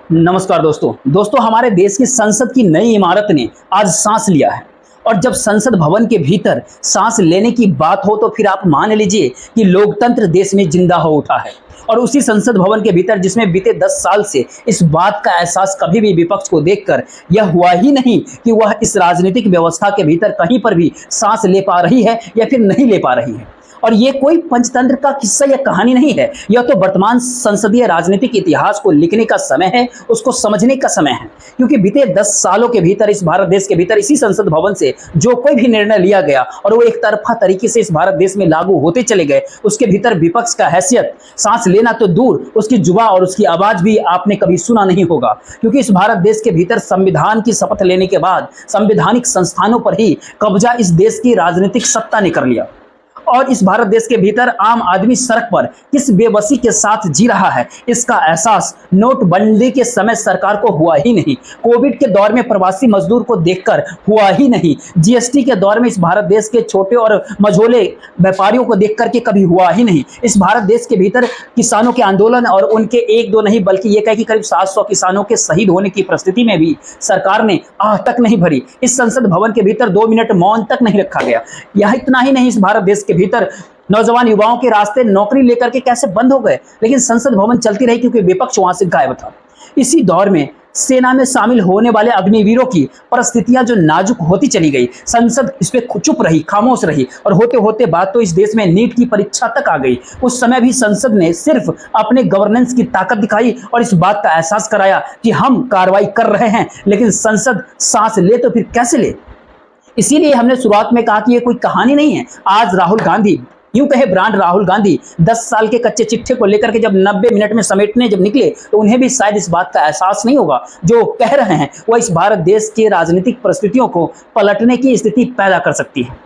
नमस्कार दोस्तों हमारे देश की संसद की नई इमारत ने आज सांस लिया है। और जब संसद भवन के भीतर सांस लेने की बात हो तो फिर आप मान लीजिए कि लोकतंत्र देश में जिंदा हो उठा है। और उसी संसद भवन के भीतर जिसमें बीते 10 साल से इस बात का एहसास कभी भी विपक्ष को देखकर यह हुआ ही नहीं कि वह इस राजनीतिक व्यवस्था के भीतर कहीं पर भी सांस ले पा रही है या फिर नहीं ले पा रही है। और ये कोई पंचतंत्र का किस्सा या कहानी नहीं है, यह तो वर्तमान संसदीय राजनीतिक इतिहास को लिखने का समय है, उसको समझने का समय है। क्योंकि बीते 10 सालों के भीतर इस भारत देश के भीतर इसी संसद भवन से जो कोई भी निर्णय लिया गया और वो एक तरफा तरीके से इस भारत देश में लागू होते चले गए, उसके भीतर विपक्ष का हैसियत सांस लेना तो दूर, उसकी जुबा और उसकी आवाज भी आपने कभी सुना नहीं होगा। क्योंकि इस भारत देश के भीतर संविधान की शपथ लेने के बाद संवैधानिक संस्थानों पर ही कब्जा इस देश की राजनीतिक सत्ता ने कर लिया। और इस भारत देश के भीतर आम आदमी सड़क पर किस बेबसी के साथ जी रहा है, इसका एहसास नोटबंदी के समय सरकार को हुआ ही नहीं, कोविड के दौर में प्रवासी मजदूर को देखकर हुआ ही नहीं, जीएसटी के दौर में इस भारत देश के छोटे और मझोले व्यापारियों को देख करके कभी हुआ ही नहीं। इस भारत देश के भीतर किसानों के आंदोलन और उनके एक दो नहीं बल्कि ये कहे कि करीब 700 किसानों के शहीद होने की परिस्थिति में भी सरकार ने आह तक नहीं भरी। इस संसद भवन के भीतर 2 मिनट मौन तक नहीं रखा गया। यह इतना ही नहीं, इस भारत देश के भीतर नौजवान युवाओं के रास्ते नौकरी लेकर के कैसे बंद हो गए, लेकिन संसद भवन चलती रही क्योंकि विपक्ष वहां से गायब था। इसी दौर में सेना में शामिल होने वाले अग्निवीरों की परिस्थितियां जो नाजुक होती चली गई, संसद इस पे चुप रही, खामोश रही। और होते होते बात तो इस देश में नीट की परीक्षा तक आ गई। उस समय भी संसद ने सिर्फ अपने गवर्नेंस की ताकत दिखाई और इस बात का एहसास कराया कि हम कार्रवाई कर रहे हैं, लेकिन संसद सांस ले तो फिर कैसे ले। इसीलिए हमने शुरुआत में कहा कि ये कोई कहानी नहीं है। आज राहुल गांधी, यूं कहे ब्रांड राहुल गांधी, 10 साल के कच्चे चिट्ठे को लेकर के जब 90 मिनट में समेटने जब निकले तो उन्हें भी शायद इस बात का एहसास नहीं होगा। जो कह रहे हैं वह इस भारत देश के राजनीतिक परिस्थितियों को पलटने की स्थिति पैदा कर सकती है।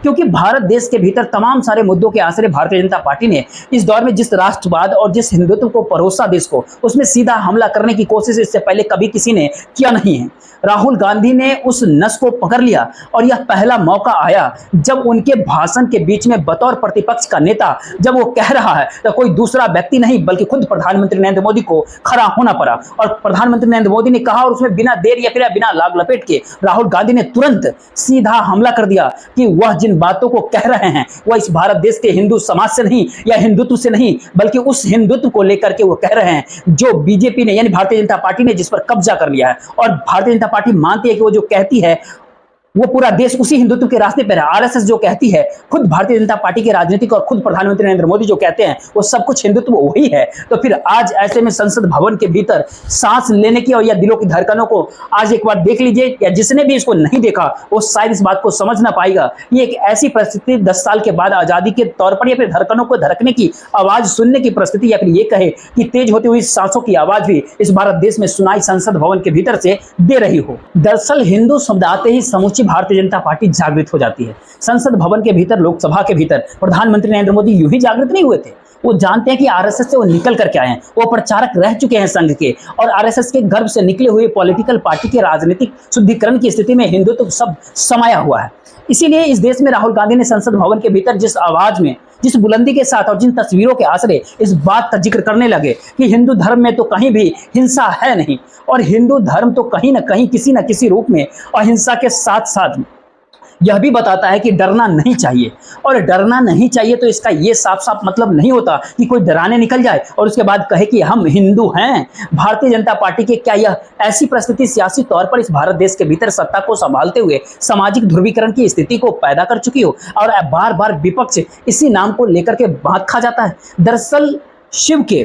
क्योंकि भारत देश के भीतर तमाम सारे मुद्दों के आसरे भारतीय जनता पार्टी ने इस दौर में जिस राष्ट्रवाद और जिस हिंदुत्व को परोसा देश को, उसमें सीधा हमला करने की कोशिश इससे पहले कभी किसी ने किया नहीं है। राहुल गांधी ने उस नस को पकड़ लिया और यह पहला मौका आया जब उनके भाषण के बीच में बतौर प्रतिपक्ष का नेता जब वो कह रहा है तो कोई दूसरा व्यक्ति नहीं बल्कि खुद प्रधानमंत्री नरेंद्र मोदी को खड़ा होना पड़ा। और प्रधानमंत्री नरेंद्र मोदी ने कहा और उसमें बिना देर या फिर बिना लाग लपेट के राहुल गांधी ने तुरंत सीधा हमला कर दिया कि वह जिन बातों को कह रहे हैं वह इस भारत देश के हिंदू समाज से नहीं या हिंदुत्व से नहीं, बल्कि उस हिंदुत्व को लेकर के वो कह रहे हैं जो बीजेपी ने यानी भारतीय जनता पार्टी ने जिस पर कब्जा कर लिया है। और भारतीय जनता पार्टी मानती है कि वो जो कहती है वो पूरा देश उसी हिंदुत्व के रास्ते पर है। आरएसएस जो कहती है, खुद भारतीय जनता पार्टी के राजनीतिक और खुद प्रधानमंत्री नरेंद्र मोदी जो कहते हैं वो सब कुछ हिंदुत्व वही है। तो फिर आज ऐसे में संसद भवन के भीतर सांस लेने की और या दिलों की धड़कनों को आज एक बार देख लीजिए, या जिसने भी इसको नहीं देखा वो शायद इस बात को समझ ना पाएगा। ये एक ऐसी परिस्थिति 10 साल के बाद आजादी के तौर पर या फिर धड़कनों को धड़कने की आवाज सुनने की परिस्थिति, या फिर ये कहे कि तेज होती हुई सांसों की आवाज भी इस भारत देश में सुनाई संसद भवन के भीतर से दे रही हो। दरअसल हिंदू शब्द आते ही समूची भारतीय जनता पार्टी जागृत हो जाती है। संसद भवन के भीतर, लोकसभा के भीतर प्रधानमंत्री नरेंद्र मोदी यूं ही जागृत नहीं हुए थे। वो जानते हैं कि आरएसएस से वो निकल करके आए हैं, वो प्रचारक रह चुके हैं संघ के, और आरएसएस के गर्भ से निकले हुए पॉलिटिकल पार्टी के राजनीतिक शुद्धिकरण की स्थिति में हिंदुत्व सब समाया हुआ है। इसीलिए इस देश में राहुल गांधी ने संसद भवन के भीतर जिस आवाज में, जिस बुलंदी के साथ और जिन तस्वीरों के आसरे इस बात का जिक्र करने लगे कि हिंदू धर्म में तो कहीं भी हिंसा है नहीं, और हिंदू धर्म तो कहीं ना कहीं किसी न किसी रूप में अहिंसा के साथ साथ यह भी बताता है कि डरना नहीं चाहिए। और डरना नहीं चाहिए तो इसका यह साफ साफ मतलब नहीं होता कि कोई डराने निकल जाए और उसके बाद कहे कि हम हिंदू हैं। भारतीय जनता पार्टी के क्या यह ऐसी परिस्थिति सियासी तौर पर इस भारत देश के भीतर सत्ता को संभालते हुए सामाजिक ध्रुवीकरण की स्थिति को पैदा कर चुकी हो, और बार बार विपक्ष इसी नाम को लेकर के बात खा जाता है। दरअसल शिव के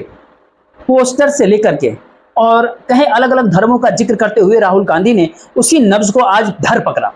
पोस्टर से लेकर के और कहीं अलग अलग धर्मों का जिक्र करते हुए राहुल गांधी ने उसी नब्ज को आज धर पकड़ा।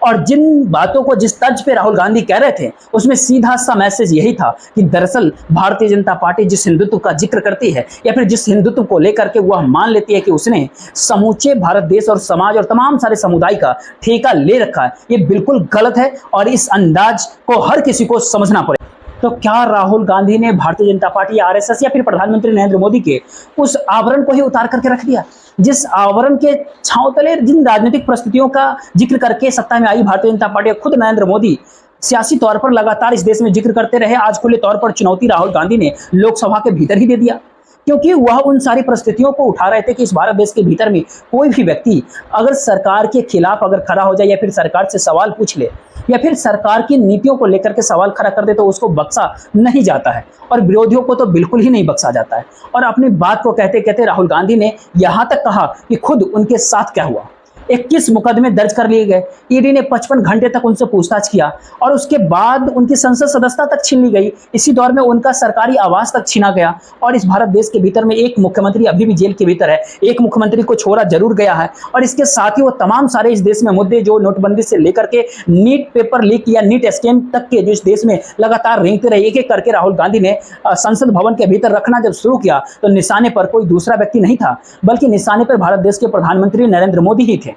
और जिन बातों को जिस तर्ज पे राहुल गांधी कह रहे थे उसमें सीधा सा मैसेज यही था कि दरअसल भारतीय जनता पार्टी जिस हिंदुत्व का जिक्र करती है या फिर जिस हिंदुत्व को लेकर के वह मान लेती है कि उसने समूचे भारत देश और समाज और तमाम सारे समुदाय का ठेका ले रखा है, ये बिल्कुल गलत है और इस अंदाज को हर किसी को समझना पड़ेगा। तो क्या राहुल गांधी ने भारतीय जनता पार्टी, आरएसएस या फिर प्रधानमंत्री नरेंद्र मोदी के उस आवरण को ही उतार करके रख दिया जिस आवरण के छांव तले जिन राजनीतिक परिस्थितियों का जिक्र करके सत्ता में आई भारतीय जनता पार्टी, खुद नरेंद्र मोदी सियासी तौर पर लगातार इस देश में जिक्र करते रहे, आज खुले तौर पर चुनौती राहुल गांधी ने लोकसभा के भीतर ही दे दिया। क्योंकि वह उन सारी परिस्थितियों को उठा रहे थे कि इस भारत देश के भीतर में कोई भी व्यक्ति अगर सरकार के खिलाफ अगर खड़ा हो जाए या फिर सरकार से सवाल पूछ ले या फिर सरकार की नीतियों को लेकर के सवाल खड़ा कर दे तो उसको बख्शा नहीं जाता है और विरोधियों को तो बिल्कुल ही नहीं बख्शा जाता है। और अपनी बात को कहते कहते राहुल गांधी ने यहां तक कहा कि खुद उनके साथ क्या हुआ। 21 मुकदमे दर्ज कर लिए गए, ईडी ने 55 घंटे तक उनसे पूछताछ किया और उसके बाद उनकी संसद सदस्यता तक छीन ली गई। इसी दौर में उनका सरकारी आवास तक छीना गया और इस भारत देश के भीतर में एक मुख्यमंत्री अभी भी जेल के भीतर है, एक मुख्यमंत्री को छोड़ा जरूर गया है। और इसके साथ ही वो तमाम सारे इस देश में मुद्दे जो नोटबंदी से लेकर के नीट पेपर लीक या नीट स्कैम तक के जो इस देश में लगातार रेंगते रहे, एक एक करके राहुल गांधी ने संसद भवन के भीतर रखना जब शुरू किया तो निशाने पर कोई दूसरा व्यक्ति नहीं था बल्कि निशाने पर भारत देश के प्रधानमंत्री नरेंद्र मोदी ही थे।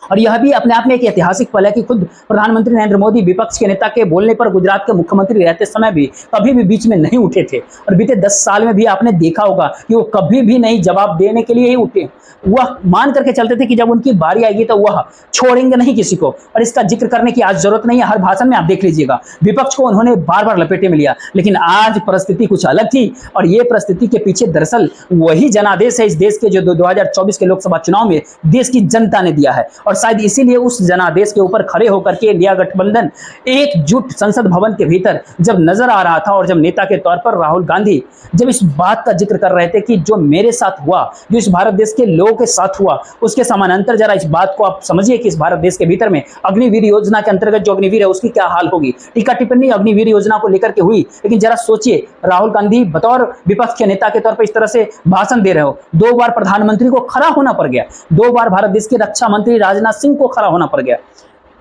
और यह भी अपने आप में एक ऐतिहासिक पल है कि खुद प्रधानमंत्री नरेंद्र मोदी विपक्ष के नेता के बोलने पर गुजरात के मुख्यमंत्री रहते समय भी कभी भी बीच में नहीं उठे थे और बीते 10 साल में भी आपने देखा होगा कि वो कभी भी नहीं जवाब देने के लिए ही उठे। वह मान करके चलते थे कि जब उनकी बारी आएगी तो वह छोड़ेंगे नहीं किसी को। और इसका जिक्र करने की आज जरूरत नहीं है, हर भाषण में आप देख लीजिएगा विपक्ष को उन्होंने बार बार लपेटे में लिया। लेकिन आज परिस्थिति कुछ अलग थी और ये परिस्थिति के पीछे दरअसल वही जनादेश है इस देश के जो 2024 के लोकसभा चुनाव में देश की जनता ने दिया है। और शायद इसीलिए उस जनादेश के ऊपर खड़े होकर के इंडिया गठबंधन एकजुट संसद भवन के भीतर जब नजर आ रहा था और जब नेता के तौर पर राहुल गांधी जब इस बात का जिक्र कर रहे थे कि जो मेरे साथ हुआ, जो इस भारत देश के लोगों के साथ हुआ, उसके समानांतर जरा इस बात को आप समझिए कि इस भारत देश के भीतर में अग्निवीर योजना के अंतर्गत जो अग्निवीर है उसकी क्या हाल होगी। टीका टिप्पणी अग्निवीर योजना को लेकर के हुई, लेकिन जरा सोचिए राहुल गांधी बतौर विपक्ष के नेता के तौर पर इस तरह से भाषण दे रहे हो। 2 बार प्रधानमंत्री को खड़ा होना पड़ गया, 2 बार भारत देश के रक्षा मंत्री राजनाथ सिंह को खड़ा होना पड़ गया,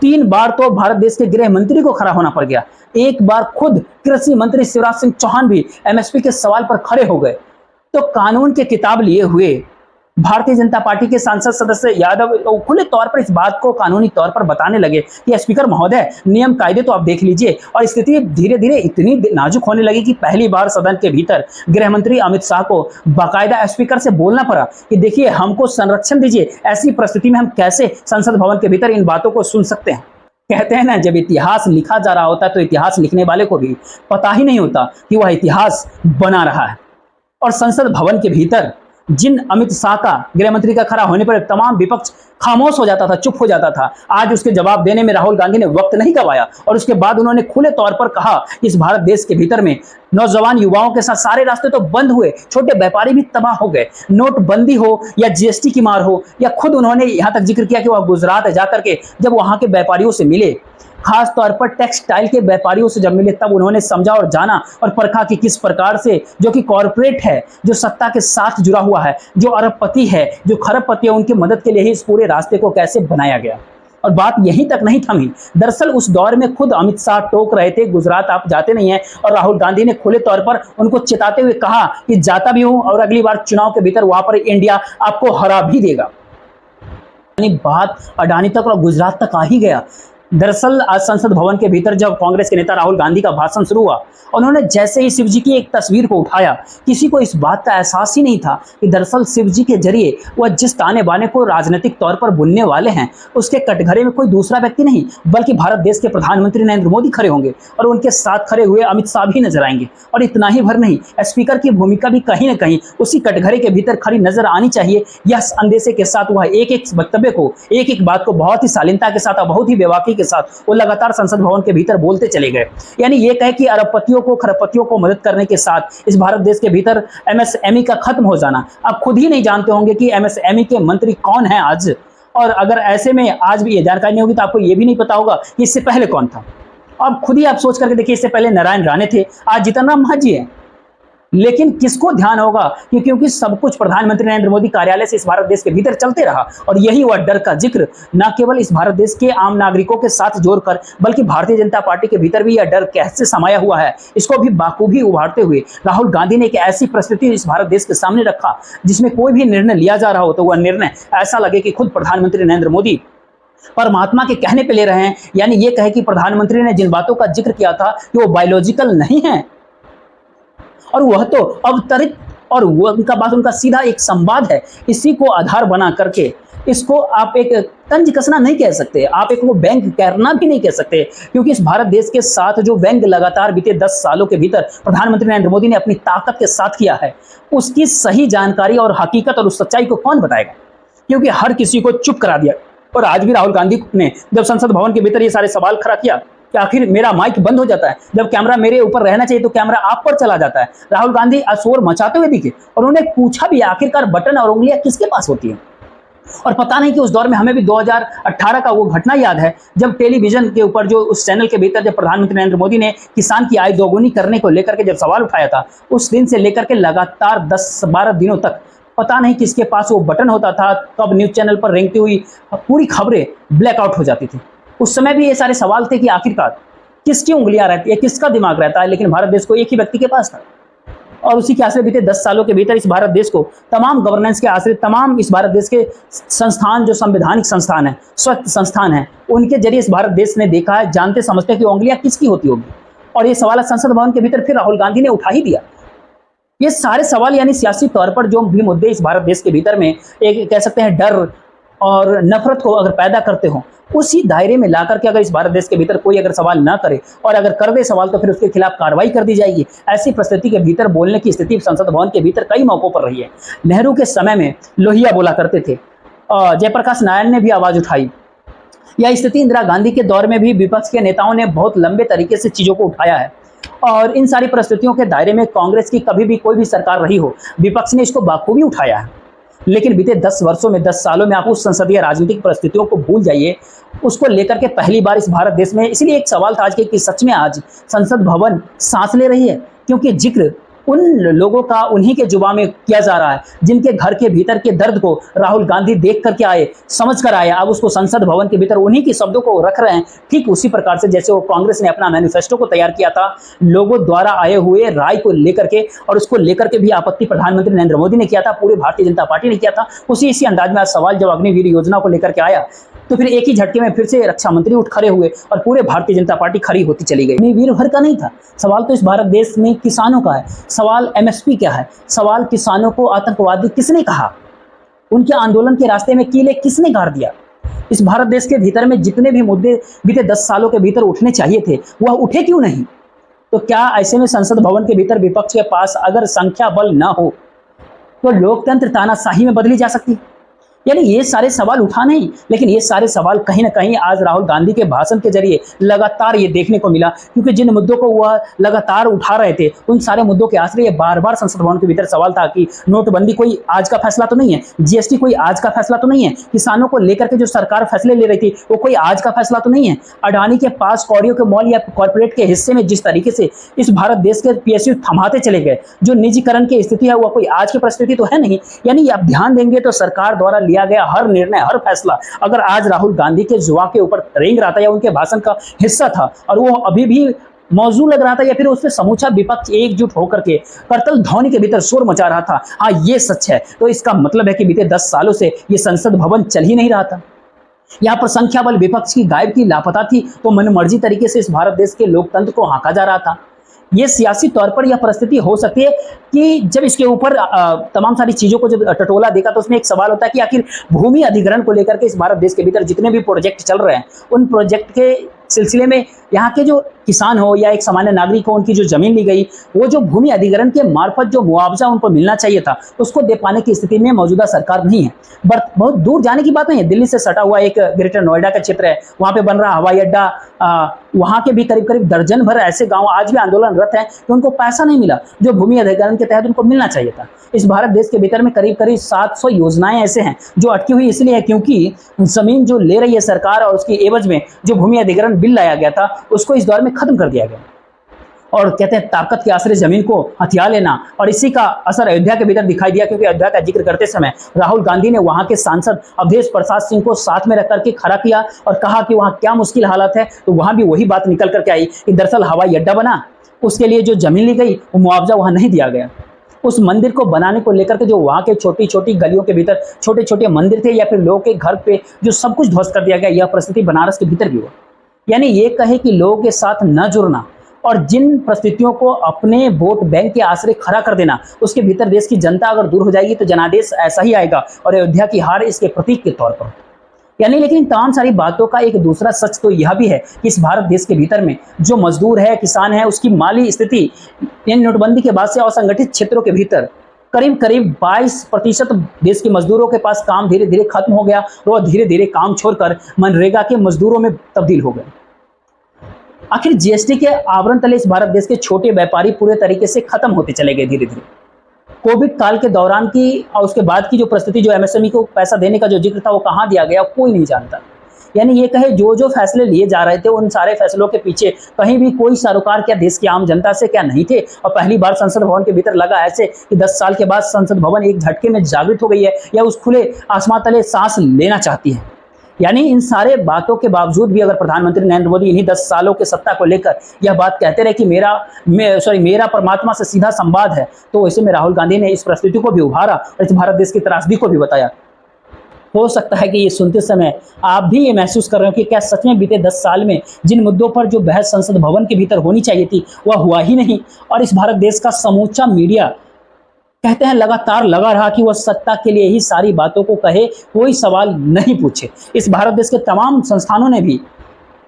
3 बार तो भारत देश के गृह मंत्री को खड़ा होना पड़ गया, 1 बार खुद कृषि मंत्री शिवराज सिंह चौहान भी एमएसपी के सवाल पर खड़े हो गए। तो कानून की किताब लिए हुए भारतीय जनता पार्टी के सांसद सदस्य यादव खुले तौर पर इस बात को कानूनी तौर पर बताने लगे कि स्पीकर महोदय नियम कायदे तो आप देख लीजिए। और स्थिति धीरे धीरे इतनी नाजुक होने लगी कि पहली बार सदन के भीतर गृह मंत्री अमित शाह को बाकायदा स्पीकर से बोलना पड़ा कि देखिए हमको संरक्षण दीजिए, ऐसी परिस्थिति में हम कैसे संसद भवन के भीतर इन बातों को सुन सकते हैं। कहते हैं ना, जब इतिहास लिखा जा रहा होता है तो इतिहास लिखने वाले को भी पता ही नहीं होता कि वह इतिहास बना रहा है। और संसद भवन के भीतर जिन अमित शाह का गृह मंत्री का खड़ा होने पर तमाम विपक्ष खामोश हो जाता था, चुप हो जाता था, आज उसके जवाब देने में राहुल गांधी ने वक्त नहीं गवाया और उसके बाद उन्होंने खुले तौर पर कहा इस भारत देश के भीतर में नौजवान युवाओं के साथ सारे रास्ते तो बंद हुए, छोटे व्यापारी भी तबाह हो गए, नोटबंदी हो या जीएसटी की मार हो या खुद उन्होंने यहां तक जिक्र किया कि वह गुजरात जाकर के जब वहां के व्यापारियों से मिले, खास तौर पर टेक्सटाइल के व्यापारियों से जब मिले तब उन्होंने समझा और जाना और परखा कि किस प्रकार से जो कि कॉर्पोरेट है, जो सत्ता के साथ जुड़ा हुआ है, जो अरबपति है, जो खरबपति है, उनकी मदद के लिए ही इस पूरे रास्ते को कैसे बनाया गया। और बात यहीं तक नहीं थमी, दरअसल उस दौर में खुद अमित शाह टोक रहे थे गुजरात आप जाते नहीं हैं और राहुल गांधी ने खुले तौर पर उनको चेताते हुए कहा कि जाता भी हूं और अगली बार चुनाव के भीतर वहां पर इंडिया आपको हरा भी देगा। यानी बात अडानी तक और गुजरात तक आ ही गया। दरअसल आज संसद भवन के भीतर जब कांग्रेस के नेता राहुल गांधी का भाषण शुरू हुआ, उन्होंने जैसे ही शिव जी की एक तस्वीर को उठाया, किसी को इस बात का एहसास ही नहीं था कि दरअसल शिव जी के जरिए वह जिस ताने बाने को राजनीतिक तौर पर बुनने वाले हैं उसके कटघरे में कोई दूसरा व्यक्ति नहीं बल्कि भारत देश के प्रधानमंत्री नरेंद्र मोदी खड़े होंगे और उनके साथ खड़े हुए अमित शाह भी नजर आएंगे। और इतना ही भर नहीं, स्पीकर की भूमिका भी कहीं ना कहीं उसी कटघरे के भीतर खड़ी नजर आनी चाहिए। यह अंदेशे के साथ वह एक एक वक्तव्य को, एक एक बात को बहुत ही शालीनता के साथ और बहुत ही बेबाकी के साथ वो लगातार संसद भवन के भीतर बोलते चले गए। यानी ये कहे कि अरबपतियों को, खरबपतियों को मदद करने के साथ इस भारत देश के भीतर एमएसएमई का खत्म हो जाना। आप खुद ही नहीं जानते होंगे कि एमएसएमई के मंत्री कौन है आज, और अगर ऐसे में आज भी ये जानकारी नहीं होगी तो आपको ये भी नहीं पता होगा कि इससे पहले कौन था। अब खुद ही आप सोच करके देखिए, इससे पहले नारायण राणे थे, आज जीतन राम मांझी है। लेकिन किसको ध्यान होगा कि क्योंकि सब कुछ प्रधानमंत्री नरेंद्र मोदी कार्यालय से इस भारत देश के भीतर चलते रहा। और यही वह डर का जिक्र न केवल इस भारत देश के आम नागरिकों के साथ जोड़कर बल्कि भारतीय जनता पार्टी के भीतर भी यह डर कैसे समाया हुआ है, इसको भी बाखूबी उभारते हुए राहुल गांधी ने एक ऐसी परिस्थिति इस भारत देश के सामने रखा जिसमें कोई भी निर्णय लिया जा रहा हो तो वह निर्णय ऐसा लगे कि खुद प्रधानमंत्री नरेंद्र मोदी परमात्मा के कहने पे ले रहे हैं। यानी ये कहे कि प्रधानमंत्री ने जिन बातों का जिक्र किया था कि वो बायोलॉजिकल नहीं है और वह तो अवतरित, और वो उनका बात उनका सीधा एक संवाद है। इसी को आधार बना करके इसको आप एक तंज कसना नहीं कह सकते, आप एक वो व्यंग करना भी नहीं कह सकते, क्योंकि इस भारत देश के साथ जो व्यंग लगातार बीते 10 सालों के भीतर प्रधानमंत्री नरेंद्र मोदी ने अपनी ताकत के साथ किया है, उसकी सही जानकारी और हकीकत और उस सच्चाई को कौन बताएगा, क्योंकि हर किसी को चुप करा दिया। और आज भी राहुल गांधी ने जब संसद भवन के भीतर ये सारे सवाल खड़ा किया कि आखिर मेरा माइक बंद हो जाता है, जब कैमरा मेरे ऊपर रहना चाहिए तो कैमरा आप पर चला जाता है, राहुल गांधी शोर मचाते हुए दिखे और उन्होंने पूछा भी आखिरकार बटन और उंगलियां किसके पास होती हैं। और पता नहीं कि उस दौर में हमें भी 2018 का वो घटना याद है जब टेलीविजन के ऊपर जो उस चैनल के भीतर जब प्रधानमंत्री नरेंद्र मोदी ने किसान की आय दोगुनी करने को लेकर के जब सवाल उठाया था, उस दिन से लेकर के लगातार 10-12 दिनों तक पता नहीं किसके पास वो बटन होता था, कब न्यूज चैनल पर रेंगती हुई पूरी खबरें ब्लैकआउट हो जाती थी। उस समय भी ये सारे सवाल थे कि आखिरकार किसकी उंगलियां रहती है, किसका दिमाग रहता है, लेकिन भारत देश को एक ही व्यक्ति के पास था। और उसी के आश्रय बीते 10 सालों के भीतर इस भारत देश को तमाम गवर्नेंस के आश्रय, तमाम इस भारत देश के संस्थान जो संवैधानिक संस्थान है, स्वस्थ संस्थान है, उनके जरिए इस भारत देश ने देखा है, जानते समझते कि उंगलियां किसकी होती होगी। और ये सवाल संसद भवन के भीतर फिर राहुल गांधी ने उठा ही दिया। ये सारे सवाल यानी सियासी तौर पर जो भी मुद्दे इस भारत देश के भीतर में एक कह सकते हैं डर और नफरत को अगर पैदा करते हो, उसी दायरे में लाकर के अगर इस भारत देश के भीतर कोई अगर सवाल ना करे और अगर कर दे सवाल तो फिर उसके खिलाफ कार्रवाई कर दी जाएगी। ऐसी परिस्थिति के भीतर बोलने की स्थिति संसद भवन के भीतर कई मौकों पर रही है। नेहरू के समय में लोहिया बोला करते थे, जयप्रकाश नारायण ने भी आवाज उठाई। यह स्थिति इंदिरा गांधी के दौर में भी विपक्ष के नेताओं ने बहुत लंबे तरीके से चीजों को उठाया है। और इन सारी परिस्थितियों के दायरे में कांग्रेस की कभी भी कोई भी सरकार रही हो, विपक्ष ने इसको बाखूबी उठाया है। लेकिन बीते 10 वर्षों में, 10 सालों में आप उस संसदीय राजनीतिक परिस्थितियों को भूल जाइए। उसको लेकर के पहली बार इस भारत देश में, इसलिए एक सवाल था आज के कि सच में आज संसद भवन सांस ले रही है, क्योंकि जिक्र उन लोगों का उन्हीं के जुबान में किया जा रहा है जिनके घर के भीतर के दर्द को राहुल गांधी देख करके आए, समझ कर आए। अब उसको संसद भवन के भीतर उन्हीं के शब्दों को रख रहे हैं, ठीक उसी प्रकार से जैसे वो कांग्रेस ने अपना मैनिफेस्टो को तैयार किया था लोगों द्वारा आए हुए राय को लेकर के, और उसको लेकर के भी आपत्ति प्रधानमंत्री नरेंद्र मोदी ने किया था, पूरे भारतीय जनता पार्टी ने किया था। इसी अंदाज में आज सवाल जब अग्निवीर योजना को लेकर के आया तो फिर एक ही झटके में फिर से रक्षा मंत्री उठ खड़े हुए और पूरे भारतीय जनता पार्टी खड़ी होती चली गई। अग्निवीर भर का नहीं था सवाल, तो इस भारत देश में किसानों का है सवाल। एमएसपी क्या है सवाल, किसानों को आतंकवादी किसने कहा, उनके आंदोलन के रास्ते में कीले किसने गाड़ दिया। इस भारत देश के भीतर में जितने भी मुद्दे बीते 10 सालों के भीतर उठने चाहिए थे वह उठे क्यों नहीं। तो क्या ऐसे में संसद भवन के भीतर विपक्ष के पास अगर संख्या बल ना हो तो लोकतंत्र तानाशाही में बदली जा सकती। यानी ये सारे सवाल उठा नहीं, लेकिन ये सारे सवाल कहीं ना कहीं आज राहुल गांधी के भाषण के जरिए लगातार ये देखने को मिला, क्योंकि जिन मुद्दों को वह लगातार उठा रहे थे उन सारे मुद्दों के आश्रय बार बार संसद भवन के भीतर सवाल था कि नोटबंदी कोई आज का फैसला तो नहीं है, जीएसटी कोई आज का फैसला तो नहीं है, किसानों को लेकर के जो सरकार फैसले ले रही थी वो कोई आज का फैसला तो नहीं है, अडानी के पास कौड़ियों के मॉल या कॉर्पोरेट के हिस्से में जिस तरीके से इस भारत देश के पीएसयू थमाते चले गए, जो निजीकरण की स्थिति है वह कोई आज की परिस्थिति तो है नहीं। यानी आप ध्यान देंगे तो सरकार द्वारा लिया गया हर निर्णय, हर फैसला अगर आज राहुल गांधी के जुबान के ऊपर रेंग रहा था या उनके भाषण का हिस्सा था और वो अभी भी मौजूद लग रहा था या फिर उसमें समूचा विपक्ष एकजुट होकर के करतल ध्वनि के भीतर शोर मचा रहा था, हाँ ये सच है, तो इसका मतलब है कि बीते 10 सालों से ये संसद भवन चल ही नहीं रहा था। यहाँ पर संख्या बल विपक्ष की गायब थी, लापता थी, तो मनमर्जी तरीके से इस भारत देश के लोकतंत्र को हाँका जा रहा था। ये सियासी तौर पर यह परिस्थिति हो सकती है कि जब इसके ऊपर तमाम सारी चीज़ों को जब टटोला देखा तो उसमें एक सवाल होता है कि आखिर भूमि अधिग्रहण को लेकर के इस भारत देश के भीतर जितने भी प्रोजेक्ट चल रहे हैं उन प्रोजेक्ट के सिलसिले में यहाँ के जो किसान हो या एक सामान्य नागरिक हो, उनकी जो जमीन ली गई वो जो भूमि अधिग्रहण के मार्फत जो मुआवजा उनको मिलना चाहिए था उसको दे पाने की स्थिति में मौजूदा सरकार नहीं है। बहुत दूर जाने की बात नहीं है, दिल्ली से सटा हुआ एक ग्रेटर नोएडा का क्षेत्र है, वहाँ पे बन रहा हवाई अड्डा, वहाँ के भी करीब करीब दर्जन भर ऐसे गाँव आज भी आंदोलनरत हैं कि उनको पैसा नहीं मिला जो भूमि अधिग्रहण के तहत उनको मिलना चाहिए था। इस भारत देश के भीतर में करीब करीब 700 योजनाएं ऐसे हैं जो अटकी हुई इसलिए है क्योंकि जमीन जो ले रही है सरकार और उसकी एवज में जो भूमि अधिग्रहण बिल लाया गया था उसको इस दौर में खत्म कर दिया गया। और कहते हैं ताकत के आश्रय जमीन को हथिया लेना, और इसी का असर अयोध्या के भीतर दिखाई दिया, क्योंकि अयोध्या का जिक्र करते समय राहुल गांधी ने वहां के सांसद अवधेश प्रसाद सिंह को साथ में रख करके खड़ा किया और कहा कि वहां क्या मुश्किल हालत है, तो वहां भी वही बात निकल करके आई कि दरअसल हवाई अड्डा बना, उसके लिए जो जमीन ली गई वो मुआवजा वहां नहीं दिया गया। उस मंदिर को बनाने को लेकर के जो वहाँ के छोटी छोटी गलियों के भीतर छोटे छोटे मंदिर थे या फिर लोगों के घर पे जो सब कुछ ध्वस्त कर दिया गया, यह परिस्थिति बनारस के भीतर भी हुआ। यानी ये कहे कि लोगों के साथ न जुड़ना और जिन परिस्थितियों को अपने वोट बैंक के आश्रय खड़ा कर देना, उसके भीतर देश की जनता अगर दूर हो जाएगी तो जनादेश ऐसा ही आएगा और अयोध्या की हार इसके प्रतीक के तौर पर। यानी लेकिन इन तमाम सारी बातों का एक दूसरा सच तो यह भी है कि इस भारत देश के भीतर में जो मजदूर है, किसान है, उसकी माली स्थिति इन नोटबंदी के बाद से असंगठित क्षेत्रों के भीतर करीब करीब 22% देश के मजदूरों के पास काम धीरे धीरे खत्म हो गया और वह धीरे धीरे काम छोड़कर मनरेगा के मजदूरों में तब्दील हो गए। आखिर जीएसटी के आवरण तले इस भारत देश के छोटे व्यापारी पूरे तरीके से खत्म होते चले गए धीरे धीरे। कोविड काल के दौरान की और उसके बाद की जो परिस्थिति, जो एमएसएमई को पैसा देने का जो जिक्र था, वो कहाँ दिया गया कोई नहीं जानता। यानी ये कहे जो जो फैसले लिए जा रहे थे उन सारे फैसलों के पीछे कहीं भी कोई सरोकार क्या देश की आम जनता से क्या नहीं थे। और पहली बार संसद भवन के भीतर लगा ऐसे कि 10 साल के बाद संसद भवन एक झटके में जागृत हो गई है या उस खुले आसमान तले सांस लेना चाहती है। यानी इन सारे बातों के बावजूद भी अगर प्रधानमंत्री नरेंद्र मोदी इन्हीं 10 सालों के सत्ता को लेकर यह बात कहते रहे कि मेरा परमात्मा से सीधा संवाद है, तो वैसे में राहुल गांधी ने इस परिस्थिति को भी उभारा और इस भारत देश की त्रासदी को भी बताया। हो सकता है कि ये सुनते समय आप भी ये महसूस कर रहे हो कि क्या सच में बीते 10 साल में जिन मुद्दों पर जो बहस संसद भवन के भीतर होनी चाहिए थी वह हुआ ही नहीं, और इस भारत देश का समूचा मीडिया कहते हैं लगातार लगा रहा कि वह सत्ता के लिए ही सारी बातों को कहे, कोई सवाल नहीं पूछे। इस भारत देश के तमाम संस्थानों ने भी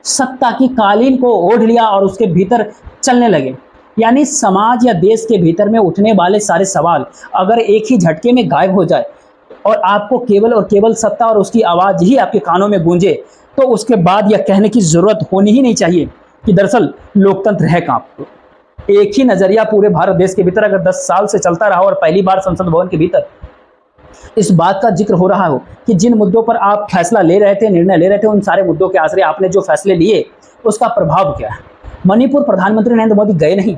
सत्ता की कालीन को ओढ़ लिया और उसके भीतर चलने लगे। यानी समाज या देश के भीतर में उठने वाले सारे सवाल अगर एक ही झटके में गायब हो जाए और आपको केवल और केवल सत्ता और उसकी आवाज ही आपके कानों में गूंजे, तो उसके बाद यह कहने की जरूरत होनी ही नहीं चाहिए कि दरअसल लोकतंत्र है कहां। एक ही नजरिया पूरे भारत देश के भीतर अगर 10 साल से चलता रहा और पहली बार संसद भवन के भीतर इस बात का जिक्र हो रहा हो कि जिन मुद्दों पर आप फैसला ले रहे थे, निर्णय ले रहे थे, उन सारे मुद्दों के आश्रय आपने जो फैसले लिए उसका प्रभाव क्या है। मणिपुर प्रधानमंत्री नरेंद्र मोदी गए नहीं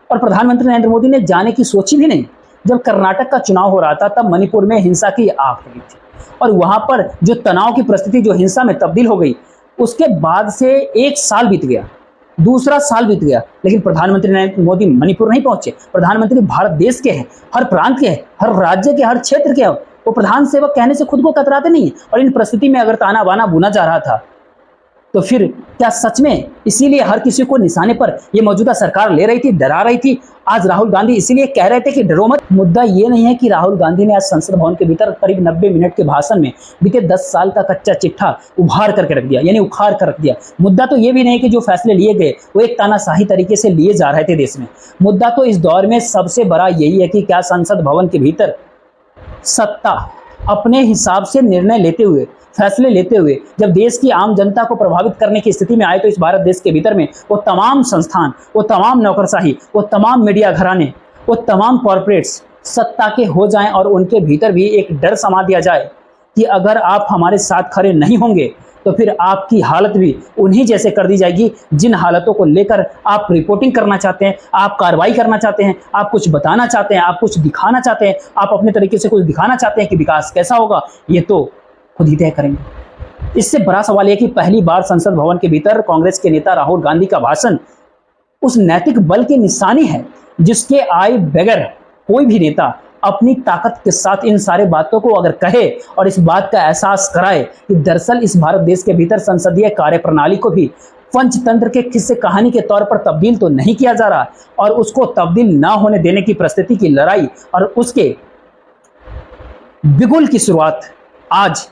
और प्रधानमंत्री नरेंद्र मोदी ने जाने की सोची भी नहीं। जब कर्नाटक का चुनाव हो रहा था तब मणिपुर में हिंसा की आग लगी थी और वहां पर जो तनाव की परिस्थिति जो हिंसा में तब्दील हो गई, उसके बाद से 1 साल बीत गया, दूसरा साल बीत गया, लेकिन प्रधानमंत्री नरेंद्र मोदी मणिपुर नहीं पहुंचे। प्रधानमंत्री भारत देश के हैं, हर प्रांत के हैं, हर राज्य के, हर क्षेत्र के हैं। वो प्रधान सेवक कहने से खुद को कतराते नहीं है। और इन परिस्थिति में अगर ताना बाना बुना जा रहा था तो फिर क्या सच में इसीलिए हर किसी को निशाने पर ये मौजूदा सरकार ले रही थी, डरा रही थी? आज राहुल गांधी इसीलिए कह रहे थे कि डरो मत। मुद्दा ये नहीं है कि राहुल गांधी ने आज संसद भवन के भीतर करीब 90 मिनट के भाषण में बीते 10 साल का कच्चा चिट्ठा उभार करके रख दिया, यानी उखाड़ कर रख दिया। मुद्दा तो ये भी नहीं कि जो फैसले लिए गए वो एक तानाशाही तरीके से लिए जा रहे थे देश में। मुद्दा तो इस दौर में सबसे बड़ा यही है कि क्या संसद भवन के भीतर सत्ता अपने हिसाब से निर्णय लेते हुए, फैसले लेते हुए जब देश की आम जनता को प्रभावित करने की स्थिति में आए, तो इस भारत देश के भीतर में वो तमाम संस्थान, वो तमाम नौकरशाही, वो तमाम मीडिया घराने, वो तमाम कॉरपोरेट्स सत्ता के हो जाएं और उनके भीतर भी एक डर समा दिया जाए कि अगर आप हमारे साथ खड़े नहीं होंगे तो फिर आपकी हालत भी उन्हीं जैसे कर दी जाएगी जिन हालतों को लेकर आप रिपोर्टिंग करना चाहते हैं, आप कार्रवाई करना चाहते हैं, आप कुछ बताना चाहते हैं, आप कुछ दिखाना चाहते हैं, आप अपने तरीके से कुछ दिखाना चाहते हैं कि विकास कैसा होगा, ये तो खुद ही तय करेंगे। इससे बड़ा सवाल यह कि पहली बार संसद भवन के भीतर कांग्रेस के नेता राहुल गांधी का भाषण उस नैतिक बल की निशानी है जिसके आए बगैर कोई भी नेता अपनी ताकत के साथ इन सारे बातों को अगर कहे और इस बात का एहसास कराए कि दरअसल इस भारत देश के भीतर संसदीय कार्यप्रणाली को भी पंचतंत्र के किस्से कहानी के तौर पर तब्दील तो नहीं किया जा रहा, और उसको तब्दील ना होने देने की परिस्थिति की लड़ाई और उसके बिगुल की शुरुआत आज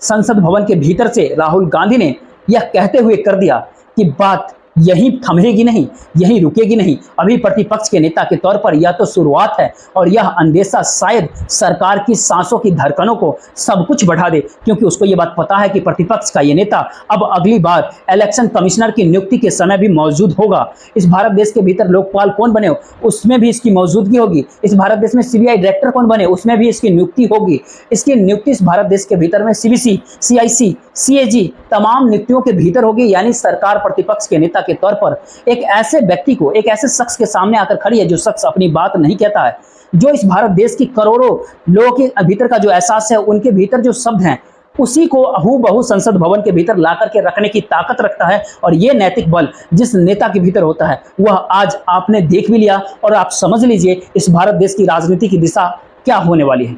संसद भवन के भीतर से राहुल गांधी ने यह कहते हुए कर दिया कि बात यही थमेगी नहीं, यही रुकेगी नहीं। अभी प्रतिपक्ष के नेता के तौर पर यह तो शुरुआत है और यह अंदेशा शायद सरकार की सांसों की धड़कनों को सब कुछ बढ़ा दे, क्योंकि उसको यह बात पता है कि प्रतिपक्ष का यह नेता अब अगली बार इलेक्शन कमिश्नर की नियुक्ति के समय भी मौजूद होगा। इस भारत देश के भीतर लोकपाल कौन बने उसमें भी इसकी मौजूदगी होगी। इस भारत देश में सीबीआई डायरेक्टर कौन बने उसमें भी इसकी नियुक्ति होगी। इसकी नियुक्ति इस भारत देश के भीतर में सीबीसी, सीआईसी, सीएजी तमाम नियुक्तियों के भीतर होगी। यानी सरकार प्रतिपक्ष के नेता के तौर पर एक ऐसे व्यक्ति को, एक ऐसे शख्स के सामने आकर खड़ी है जो शख्स अपनी बात नहीं कहता है, जो इस भारत देश की करोड़ों लोगों के भीतर का जो एहसास है, उनके भीतर जो शब्द हैं, उसी को हूबहू संसद भवन के भीतर ला करके रखने की ताकत रखता है। और ये नैतिक बल जिस नेता के भीतर होता है वह आज आपने देख भी लिया और आप समझ लीजिए इस भारत देश की राजनीति की दिशा क्या होने वाली है।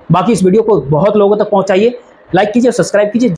बाकी इस वीडियो को बहुत लोगों तक पहुंचाइए, लाइक कीजिए, सब्सक्राइब कीजिए।